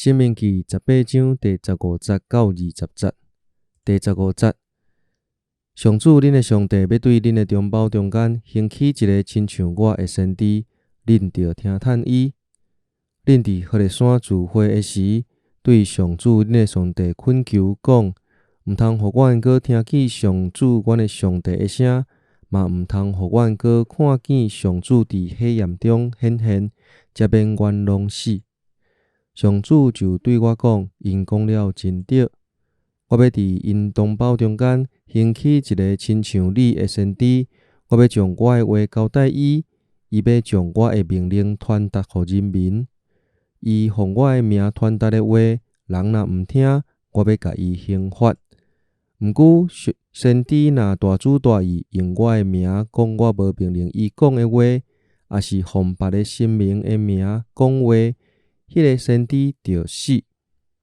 申命记18章第15节到20节。第15节，上主恁的上帝要对恁的同胞中间兴起一个亲像我的先知，恁着听叹伊。恁伫何烈山聚会的时，对上主恁的上帝恳求讲：毋通互阮阁听见上主阮的上帝的声，嘛毋通互阮阁看见上主伫黑暗中显现，才免冤枉死。上主就对我讲：因讲了真对，我要伫因同胞中间兴起一个亲像你的先知，我要将我的话交代伊，伊要将我的命令传达互人民。伊奉我的名传达的话，人若毋听，我要甲伊刑罚。毋过先知若大主大意，用我的名讲我无命令伊讲的话，也是奉别个神明的名讲话，迄个先知着死。